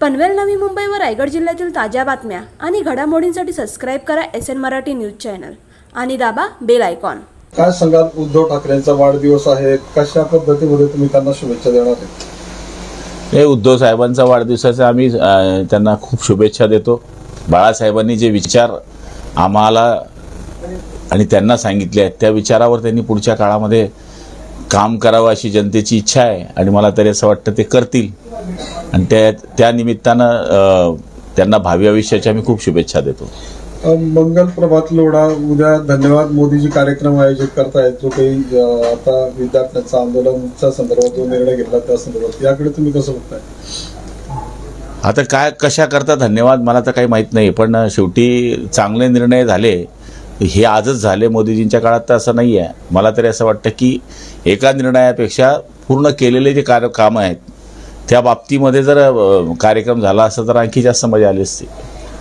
पनवेल नवी मुंबई व रायगड जिल्ह्यातील ताज्या बातम्या आणि घडामोडींसाठी सबस्क्राईब करा SN मराठी न्यूज चॅनल आणि दाबा बेल आयकॉन। काय सांगाल, उद्धव ठाकरेंचा वाढदिवस आहे, कशा पद्धतीमध्ये तुम्ही त्यांना शुभेच्छा देणार आहेत? हे उद्धव साहेबांचा वाढदिवसाचा आम्ही त्यांना खूप शुभेच्छा देतो। बाळासाहेबांनी जे विचार आम्हाला आणि त्यांना सांगितले आहेत त्या विचारावर त्यांनी पुढच्या काळामध्ये काम करावं अशी जनतेची इच्छा आहे आणि मला तरी असं वाटतं ते करतील आणि त्या निमित्तानं त्यांना भावी आयुष्याच्या मी खूप शुभेच्छा देतो। मंगल प्रभात लोढा उद्या धन्यवाद मोदीजी कार्यक्रम आयोजित करतायत, जो काही आता विद्यार्थ्यांचा आंदोलनाच्या संदर्भात जो निर्णय घेतला त्या संदर्भात याकडे तुम्ही कसं बघताय? आता काय कशा करता धन्यवाद मला तर काही माहीत नाही, पण शेवटी चांगले निर्णय झाले हे आजच झाले, मोदीजींच्या काळात तर असं नाही आहे। मला तरी असं वाटतं की एका निर्णयापेक्षा पूर्ण केलेले जे कामं आहेत त्या बाबतीमध्ये जर कार्यक्रम झाला असता तर आणखी जास्त मजा आली असती।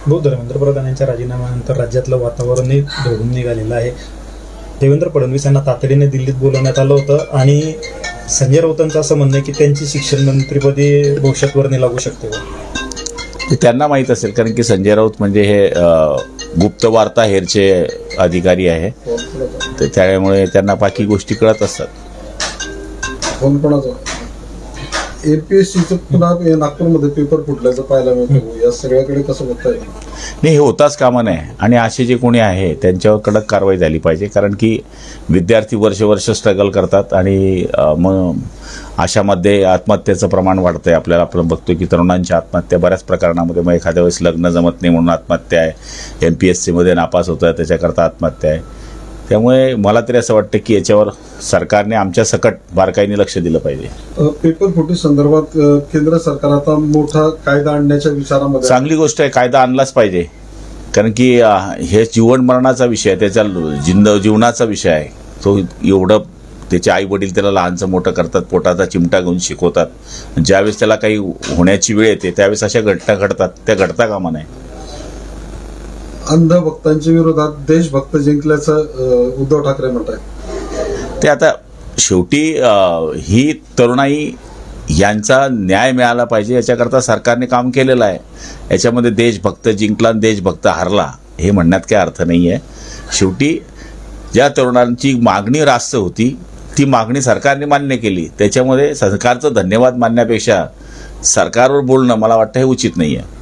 धर्मेंद्र प्रधान यांच्या राजीनाम्यानंतर राज्यातलं वातावरणही ढवळून निघालेलं आहे। देवेंद्र फडणवीस यांना तातडीने दिल्लीत बोलवण्यात आलं होतं आणि संजय राऊतांचं असं म्हणणं आहे की त्यांची शिक्षण मंत्रीपदी भविष्यात वर्णी लागू शकते। ते त्यांना माहीत असेल, कारण की संजय राऊत म्हणजे हे गुप्त वार्ता हेरचे अधिकारी आहे, तर त्यामुळे त्यांना बाकी गोष्टी कळत असतात। APSCचं पुन्हा नागपूरमध्ये पेपर फुटल्याचं पाहायला मिळतं, या सगळ्याकडे कसं बघताय? नाही, हे होताच कामा नये आणि असे जे कोणी आहे त्यांच्यावर कडक कारवाई झाली पाहिजे, कारण की विद्यार्थी वर्ष स्ट्रगल करतात आणि मग अशामध्ये आत्महत्येचं प्रमाण वाढतंय। आपण बघतो की तरुणांच्या आत्महत्या बऱ्याच प्रकरणामध्ये, मग एखाद्या वेळेस लग्न जमत नाही म्हणून आत्महत्या आहे, MPSCमध्ये नापास होतं त्याच्याकरता आत्महत्या आहे। त्यामुळे मला तरी असं वाटतं की याच्यावर सरकारने आमच्या सकट बारकाईने लक्ष दिलं पाहिजे। पेपर फुटी संदर्भात केंद्र सरकार आता मोठा कायदा आणण्याच्या विचारामध्ये। चांगली गोष्ट आहे, कायदा आणलाच पाहिजे, कारण की हे जीवन मरणाचा विषय आहे, त्याच्या जीवनाचा विषय आहे। तो एवढं त्याचे आई वडील त्याला लहानचं मोठं करतात, पोटाचा चिमटा घेऊन शिकवतात, ज्यावेळेस त्याला काही होण्याची वेळ येते त्यावेळेस अशा घटना घडतात, त्या घडता कामा नये। अंधभक्तांच्या विरोधात देशभक्त जिंकल्याचं उद्धव ठाकरे म्हणतात। ते आता शेवटी ही तरुणाई यांचा न्याय मिळाला पाहिजे याच्याकरता सरकारने काम केलेलं आहे। याच्यामध्ये देशभक्त जिंकला आणि देशभक्त हारला हे म्हणण्यात काही अर्थ नाही आहे। शेवटी ज्या तरुणांची मागणी रास्त होती ती मागणी सरकारने मान्य केली, त्याच्यामध्ये सरकारचं धन्यवाद मानण्यापेक्षा सरकारवर बोलणं मला वाटतं हे उचित नाही आहे।